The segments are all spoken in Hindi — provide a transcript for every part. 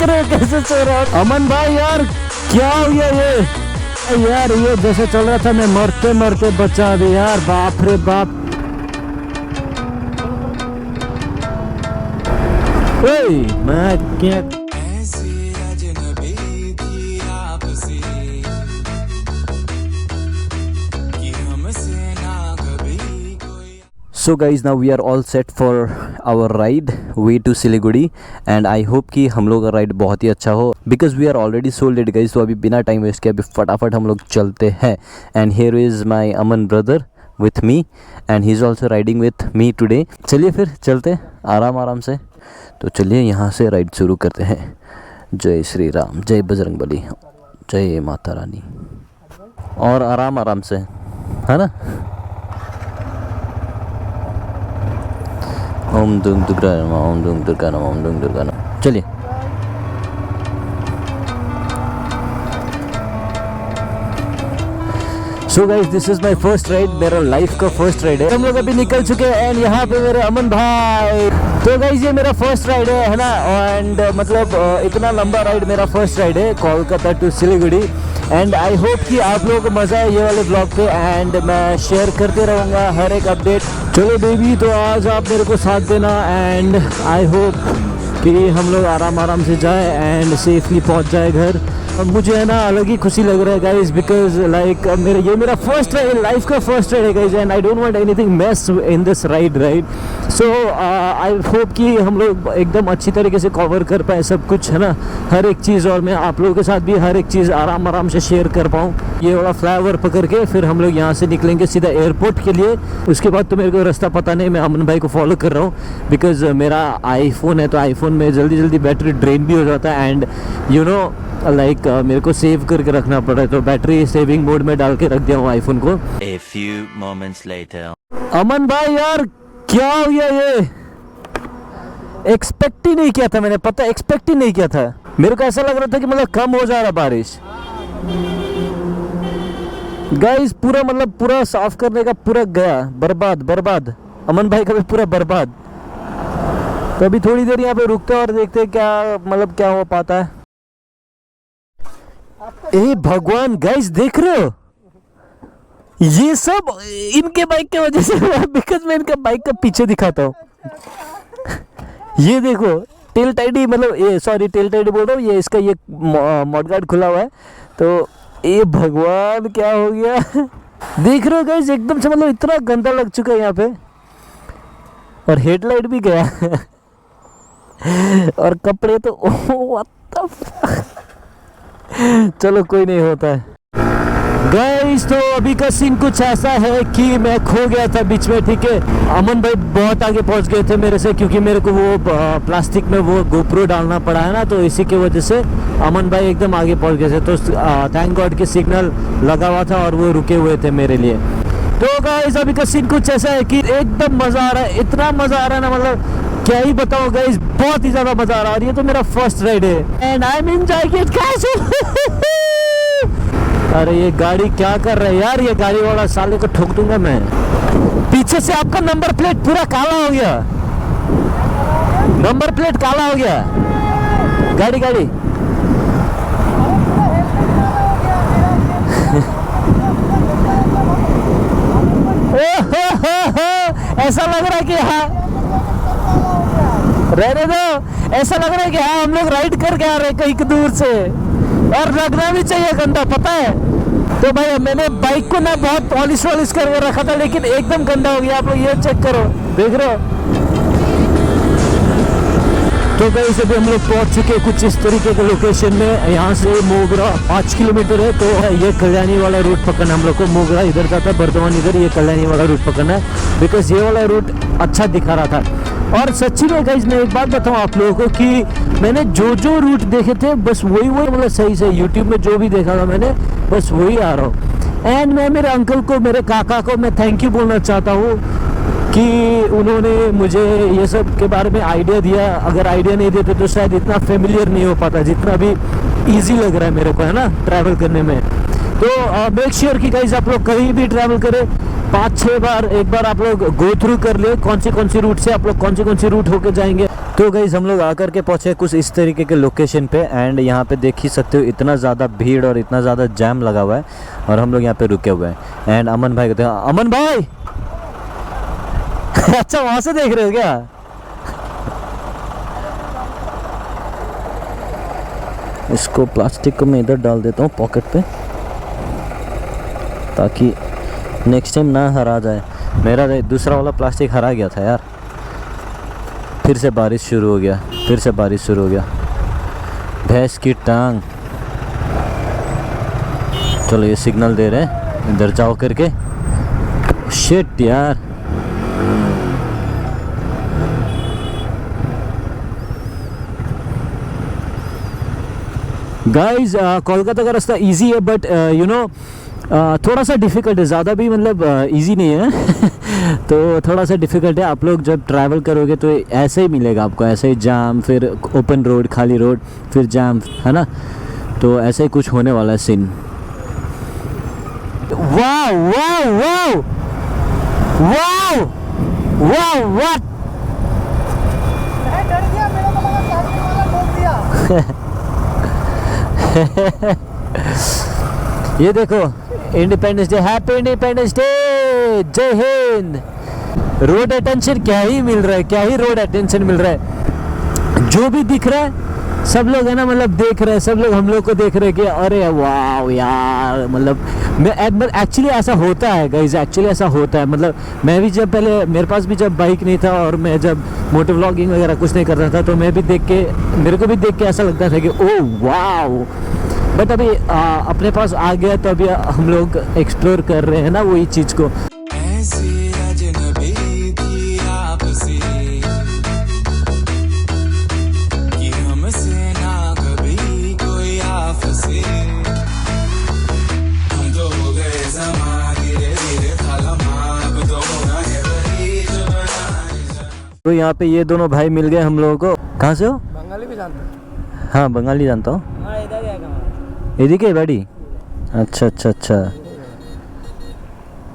रहे हो कैसे सो रहा हो अमन भाई? यार क्या हो गया ये यार? ये जैसे चल रहा था मैं मरते मरते बचा दी यार, बाप रे बाप। मैं क्या So guys, now we are all set for our ride way to Siliguri and I hope कि हम लोग का राइड बहुत ही अच्छा हो because we are already so late guys। तो अभी बिना टाइम वेस्ट किए अभी फटाफट हम लोग चलते हैं। And here is my Aman brother with me and he is also riding with me today। चलिए फिर चलते आराम आराम से। तो चलिए यहाँ से राइड शुरू करते हैं। जय श्री राम, जय बजरंगबली, जय माता रानी। और आराम आराम से, है ना? ओम दुम दुर्गा नमः, ओम दुम दुर्गा नमः, ओम दुम दुर्गा नमः। चलिए so guys, this is my first ride, मेरा लाइफ का फर्स्ट राइड है। हम लोग अभी निकल चुके हैं एंड यहाँ पे मेरे अमन भाई। तो गाइस ये मेरा फर्स्ट राइड है ना? एंड मतलब इतना लंबा राइड मेरा फर्स्ट राइड है Kolkata to Siliguri. And I hope कि आप लोगों को मज़ा है ये वाले ब्लॉग पे एंड मैं शेयर करते रहूँगा हर एक अपडेट। चलो बेबी, तो आज आप मेरे को साथ देना एंड आई होप कि हम लोग आराम आराम से जाए एंड सेफली पहुँच जाए घर। मुझे है ना अलग ही खुशी लग रहा है गाइज बिकॉज लाइक ये मेरा फर्स्ट राइड, लाइफ का फर्स्ट राइड है guys and I don't want anything mess in this ride so I hope कि हम लोग एकदम अच्छी तरीके से कवर कर पाए सब कुछ, है ना? हर एक चीज़, और मैं आप लोगों के साथ भी हर एक चीज़ आराम आराम से शेयर कर पाऊँ। ये वाला फ्लाईओवर पकड़ के फिर हम लोग यहाँ से निकलेंगे सीधा एयरपोर्ट के लिए। उसके बाद तो मेरे को रास्ता पता नहीं, मैं अमन भाई को फॉलो कर रहा हूँ बिकॉज मेरा आईफोन है तो आईफोन में जल्दी जल्दी बैटरी ड्रेन भी हो जाता है एंड यू नो लाइक मेरे को सेव करके रखना पड़ा है तो बैटरी सेविंग मोड में डाल के रख दिया हूँ आईफोन को। A few moments later. अमन भाई यार क्या हो गया ये? एक्सपेक्ट ही नहीं किया था मैंने, पता एक्सपेक्ट ही नहीं किया था। मेरे को ऐसा लग रहा था कि मतलब कम हो जा रहा बारिश। गाइस पूरा मतलब पूरा साफ करने का पूरा गया बर्बाद बर्बाद। अमन भाई का भी पूरा बर्बाद। तो अभी थोड़ी देर यहाँ पे रुकते हैं और देखते हैं क्या मतलब क्या हो पाता है। ए भगवान गाइस, देख रहे हो ये सब इनके बाइक की वजह से बिकॉज मैं इनका बाइक का पीछे दिखाता हूँ। ये देखो टेल टाइडी, मतलब ये सॉरी टेल टाइडी बोल रहा हूँ, ये इसका ये मॉडगार्ड खुला हुआ है। तो ये भगवान क्या हो गया देख रहे हो गाइस, एकदम से मतलब इतना गंदा लग चुका है यहाँ पे। और हेडलाइट भी गया और कपड़े तो व्हाट द फक। चलो कोई नहीं होता है गाइस। तो अभी का सीन कुछ ऐसा है कि मैं खो गया था बीच में, ठीक है? अमन भाई बहुत आगे पहुंच गए थे मेरे से क्योंकि मेरे को वो प्लास्टिक में वो गोप्रो डालना पड़ा है ना, तो इसी की वजह से अमन भाई एकदम आगे पहुंच गए थे। तो थैंक गॉड कि सिग्नल लगा हुआ था और वो रुके हुए थे मेरे लिए। तो गाइस अभी का सीन कुछ ऐसा है कि एकदम मज़ा आ रहा है, इतना मज़ा आ रहा है ना, मतलब क्या ही बताओ गाइस, बहुत ही ज़्यादा मज़ा आ रहा है। और ये तो मेरा फर्स्ट राइड है and I am enjoying it guys. अरे ये गाड़ी क्या कर रहा है यार? ये गाड़ी वाला साले को ठोक दूंगा मैं। पीछे से आपका नंबर प्लेट पूरा काला हो गया, नंबर प्लेट काला हो गया। गाड़ी गाड़ी ऐसा लग रहा है कि हाँ रहने दो, ऐसा लग रहा है कि हाँ हम लोग राइड करके आ रहे हैं कहीं दूर से। और लगना भी चाहिए गंदा, पता है? तो भाई मैंने बाइक को ना बहुत पॉलिश वॉलिश करके रखा था लेकिन एकदम गंदा हो गया। आप लोग ये चेक करो, देख रहे हो? तो कहीं से भी हम लोग पहुंच चुके हैं कुछ इस तरीके के लोकेशन में। यहाँ से मोगरा 5 किलोमीटर है, तो ये कल्याणी वाला रूट पकड़ना हम लोग को। मोगरा इधर जाता है, बर्धमान इधर, ये कल्याणी वाला रूट पकड़ना है बिकॉज ये वाला रूट अच्छा दिखा रहा था। और सच्ची में गाइस मैं एक बात बताऊँ आप लोगों को कि मैंने जो रूट देखे थे बस वही मतलब सही से यूट्यूब में जो भी देखा था मैंने बस वही आ रहा हूँ। एंड मैं मेरे अंकल को, मेरे काका को मैं थैंक यू बोलना चाहता हूँ कि उन्होंने मुझे ये सब के बारे में आइडिया दिया। अगर आइडिया नहीं देते तो शायद इतना फेमिलियर नहीं हो पाता जितना अभी इजी लग रहा है मेरे को, है ना, ट्रैवल करने में। तो मेक श्योर कि गाइस आप लोग कहीं भी ट्रैवल करें 5-6 बार एक बार आप लोग गो थ्रू कर ले कौन सी रूट से आप लोग कौन सी रूट होके जाएंगे। तो गाइस हम लोग आकर के पहुँचे कुछ इस तरीके के लोकेशन पे एंड यहाँ पे देख ही सकते हो इतना ज़्यादा भीड़ और इतना ज़्यादा जैम लगा हुआ है और हम लोग यहाँ पे रुके हुए हैं एंड अमन भाई कहते हैं अमन भाई अच्छा वहाँ से देख रहे हो क्या? इसको प्लास्टिक को मैं इधर डाल देता हूँ पॉकेट पे ताकि नेक्स्ट टाइम ना हरा जाए। मेरा दूसरा वाला प्लास्टिक हरा गया था यार। फिर से बारिश शुरू हो गया, भैंस की टांग। चलो ये सिग्नल दे रहे हैं इधर जाओ करके। शिट यार, गाइज कोलकाता का रास्ता इजी है बट यू नो थोड़ा सा डिफ़िकल्ट है, ज़्यादा भी मतलब इजी नहीं है तो थोड़ा सा डिफ़िकल्ट है। आप लोग जब ट्रैवल करोगे तो ऐसे ही मिलेगा आपको, ऐसे ही जाम, फिर ओपन रोड, खाली रोड, फिर जाम, है ना। तो ऐसे ही कुछ होने वाला है scene. Wow wow wow wow wow what, डर गया, मेरे को लगा सामने वाला ठोक दिया। ये देखो independence day, happy independence day, जय हिंद। रोड अटेंशन क्या ही मिल रहा है, क्या ही रोड अटेंशन मिल रहा है। जो भी दिख रहा है सब लोग है ना, मतलब देख रहे हैं, सब लोग हम लोग को देख रहे हैं कि अरे वाह यार, मतलब मैं एक्चुअली ऐसा होता है गाइज, एक्चुअली ऐसा होता है। मतलब मैं भी जब पहले, मेरे पास भी जब बाइक नहीं था और मैं जब मोटो व्लॉगिंग वगैरह कुछ नहीं कर रहा था तो मैं भी देख के, मेरे को भी देख के ऐसा लगता था कि ओह वाह। बट अभी अपने पास आ गया तो अभी हम लोग एक्सप्लोर कर रहे हैं ना वही चीज़ को। तो यहाँ पे ये दोनों भाई मिल गए हम लोगों को। कहाँ से हो? बंगाली भी जानते हैं? हाँ बंगाली जानता हूँ। इधर के गाड़ी? अच्छा अच्छा अच्छा,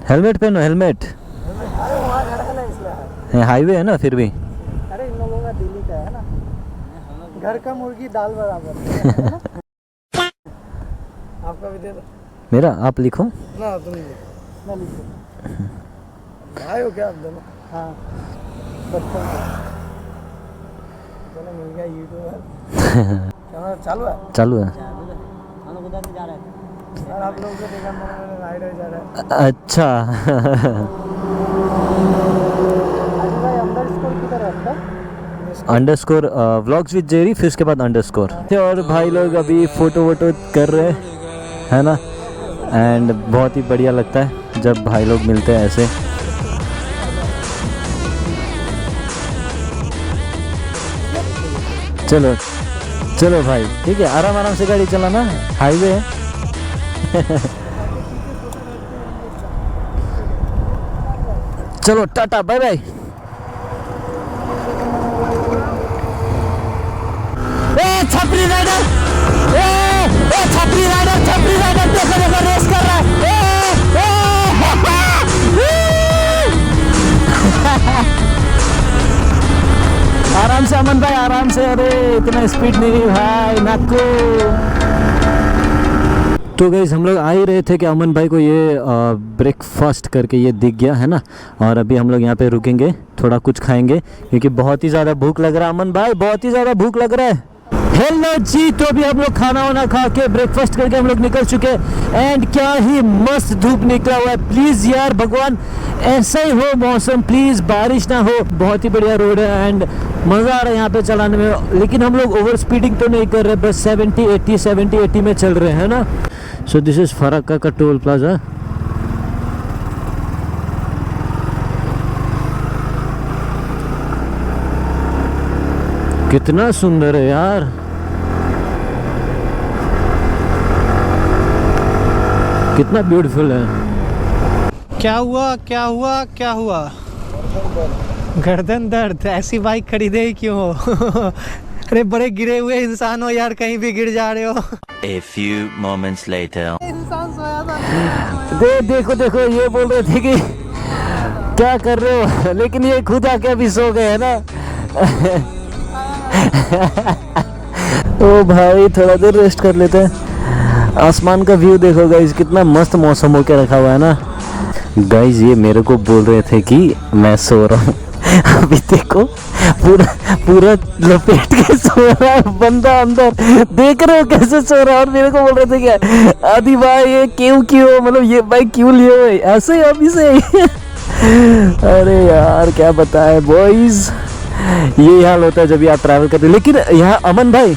हेलमेट पहनो, हेलमेट। हाईवे है ना फिर भी। अरे इन लोगों का दिल्ली का है ना, घर का मुर्गी दाल बराबर। आपका भी दे दो। मेरा आप लिखो ना, तुम लिखो। मैं लिखो। भाई हो क्या आप दोनों? हाँ, बचपन से। चलो मिल गया यूट्यूबर। चालू है? चालू है। हम लोग उधर से जा रहे थे और आप लोगों को देखा मैंने, राइड जा रहा है। अच्छा। भाई अंडरस्कोर किधर है आपका? अंडरस्कोर व्लॉग्स विद जेरी, फिर उसके बाद अंडरस्कोर। और भाई लोग अभी फ़ोटो वोटो कर रहे हैं ना, एंड बहुत ही बढ़िया लगता है जब भाई लोग मिलते हैं ऐसे। चलो चलो भाई, ठीक है, आराम आराम से गाड़ी चलाना, हाईवे है। चलो टाटा बाय बाय। छपरी राइडर, छपरी राइडर, छपरी राइडर, देखो देखो रेस कर रहा है। आराम से अमन भाई, आराम से। अरे इतना स्पीड नहीं भाई, नाकू। तो गाइस हम लोग आ ही रहे थे कि अमन भाई को ये ब्रेकफास्ट करके ये दिख गया है ना, और अभी हम लोग यहाँ पे रुकेंगे, थोड़ा कुछ खाएंगे क्योंकि बहुत ही ज़्यादा भूख लग रहा है। अमन भाई बहुत ही ज़्यादा भूख लग रहा है। हेलो जी, तो अभी हम लोग खाना वाना खा के ब्रेकफास्ट करके हम लोग निकल चुके हैं एंड क्या ही मस्त धूप निकला हुआ है। प्लीज़ यार भगवान ऐसा ही हो मौसम, प्लीज़ बारिश ना हो। बहुत ही बढ़िया रोड है एंड मज़ा आ रहा है यहाँ पे चलाने में, लेकिन हम लोग ओवर स्पीडिंग तो नहीं कर रहे, बस 70-80 में चल रहे हैं ना। सो दिस इज़ फरक्का का टोल प्लाजा। कितना सुंदर है यार, कितना ब्यूटीफुल है। क्या हुआ क्या हुआ क्या हुआ? गर्दन दर्द। ऐसी बाइक खरीदे ही क्यों हो? अरे बड़े गिरे हुए इंसान हो यार, कहीं भी गिर जा रहे हो। A few moments later. इंसान सोया था। देखो देखो, ये बोल रहे थे कि क्या कर रहे हो, लेकिन ये खुद आके अभी सो गए है ना। ओ भाई थोड़ा देर रेस्ट कर लेते हैं। आसमान का व्यू देखो गाइस, कितना मस्त मौसम होके रखा हुआ है ना। गाइस ये मेरे को बोल रहे थे कि मैं सो रहा हूँ, अभी देखो पूरा लपेट के सो रहा है बंदा अंदर, देख रहे हो कैसे सो रहा है। और मेरे को बोल रहे थे क्या आदि भाई ये क्यों मतलब ये भाई क्यों लिए हुए ऐसे ही अभी से अरे यार क्या बताए बॉयज, ये हाल होता है जब आप ट्रैवल करते हैं। लेकिन यहाँ अमन भाई,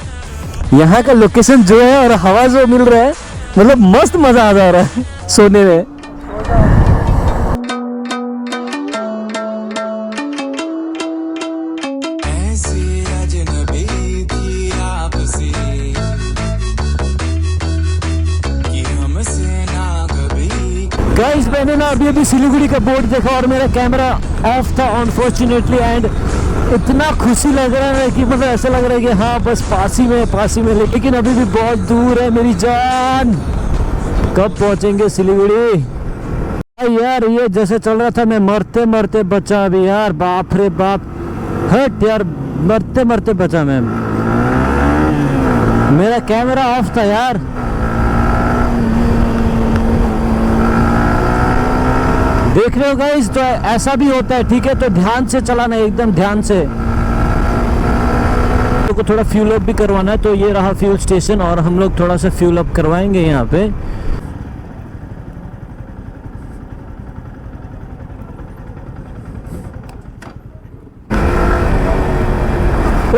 यहाँ का लोकेशन जो है और हवा जो मिल रहा है, मतलब मस्त मजा आ जा रहा है सोने में। गाइस मैंने ना अभी सिलीगुड़ी का बोर्ड देखा और मेरा कैमरा ऑफ था अनफॉर्चुनेटली, एंड इतना खुशी लग रहा है कि मतलब ऐसा लग रहा है कि हाँ बस पास ही में, लेकिन अभी भी बहुत दूर है मेरी जान। कब पहुंचेंगे सिलीगुड़ी यार। ये जैसे चल रहा था मैं मरते बचा अभी यार, बाप रे बाप, हट यार मरते बचा मैं, मेरा कैमरा ऑफ था यार। देख रहे हो गाइस, तो ऐसा भी होता है, ठीक है, तो ध्यान से चलाना, एकदम ध्यान से। तो थोड़ा फ्यूल अप भी करवाना है, तो ये रहा फ्यूल स्टेशन और हम लोग थोड़ा सा फ्यूल अप करवाएंगे यहाँ पे।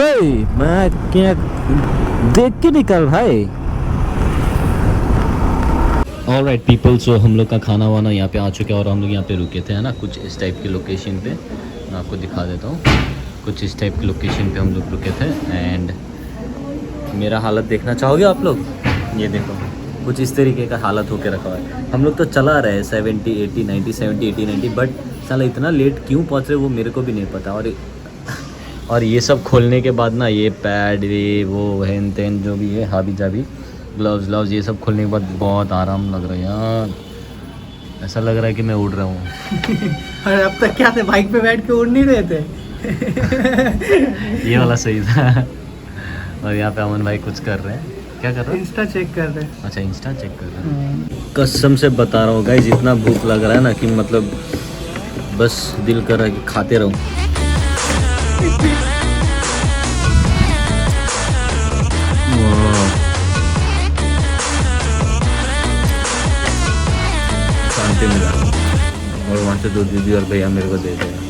ओए मैं क्या देख के निकल भाई। ऑलराइट पीपल, सो हम लोग का खाना वाना यहाँ पे आ चुका है और हम लोग यहाँ पे रुके थे, है ना, कुछ इस टाइप की लोकेशन पे। मैं आपको दिखा देता हूँ, कुछ इस टाइप की लोकेशन पे हम लोग रुके थे। एंड मेरा हालत देखना चाहोगे आप लोग? ये देखो कुछ इस तरीके का हालत होके रखा हुआ है। हम लोग तो चला रहे हैं 70 80 90 70 80 90, बट साला इतना लेट क्यों पहुँच रहे वो मेरे को भी नहीं पता। और ये सब खोलने के बाद ना, ये पैड ये वो हैन तैन जो भी है, हाबी जाबी, ग्लव्स ये सब खोलने के बाद बहुत आराम लग रहा है यार। ऐसा लग रहा है कि मैं उड़ रहा हूँ। अरे अब तक क्या थे, बाइक पे बैठ के उड़ नहीं रहे थे। ये वाला सही था। और यहाँ पे अमन भाई कुछ कर रहे हैं, क्या कर रहे हैं? इंस्टा चेक कर रहे हैं। अच्छा इंस्टा चेक कर रहे हैं। कसम से बता रहा हूँ गाइस, इतना भूख लग रहा है ना कि मतलब बस दिल कर रहा है कि खाते रहूँ। शांति मिला और वहाँ से दो दीदी और भैया मेरे को दे दिया।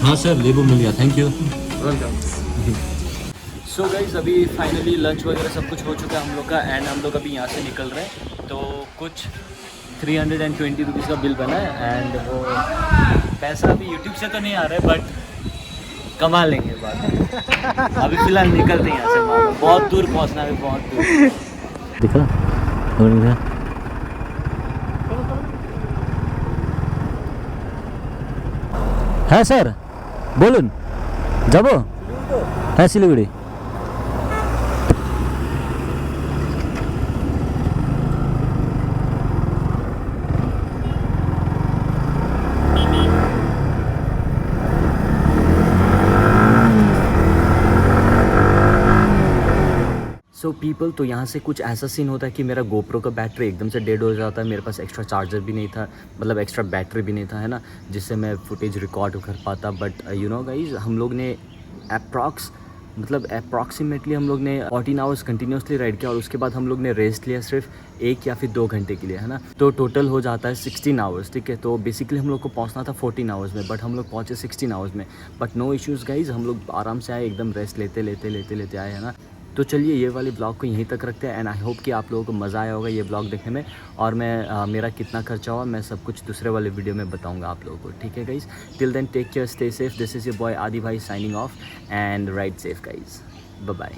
हाँ सर लेबू मिल गया, थैंक यू। सो गाइस अभी फाइनली लंच वगैरह सब कुछ हो चुका है हम लोग का, एंड हम लोग अभी यहाँ से निकल रहे हैं। तो कुछ 320 रुपीज़ का बिल बना है, एंड वो पैसा अभी यूट्यूब से तो नहीं आ रहा है बट कमा लेंगे बाद। अभी फिलहाल निकलते हैं यहाँ से, बहुत दूर पहुँचना है, बहुत दूर। दिखा হ্যাঁ স্যার বলুন, যাব? হ্যাঁ শিলিগুড়ি। सो पीपल, तो यहाँ से कुछ ऐसा सीन होता है कि मेरा गोप्रो का बैटरी एकदम से डेड हो जाता है। मेरे पास एक्स्ट्रा चार्जर भी नहीं था, मतलब एक्स्ट्रा बैटरी भी नहीं था, है ना, जिससे मैं फुटेज रिकॉर्ड कर पाता। बट यू नो गाइज, हम लोग ने अप्रॉक्सीमेटली हम लोग ने 14 आवर्स कंटिन्यूसली राइड किया और उसके बाद हम लोग ने रेस्ट लिया सिर्फ 1 या फिर 2 घंटे के लिए, है ना। तो टोटल हो जाता है 16 आवर्स, ठीक है। तो बेसिकली हम लोग को पहुंचना था 14 आवर्स में, बट हम लोग पहुंचे 16 आवर्स में। बट नो इश्यूज़ गाइज, हम लोग आराम से आए, एकदम रेस्ट लेते आए, है ना। तो चलिए ये वाली ब्लॉग को यहीं तक रखते हैं, एंड आई होप कि आप लोगों को मज़ा आया होगा ये ब्लॉग देखने में। और मैं मेरा कितना खर्चा हुआ मैं सब कुछ दूसरे वाले वीडियो में बताऊंगा आप लोगों को, ठीक है guys. Till then take care, stay safe. This is your boy Adi भाई signing off, and ride safe guys, bye bye.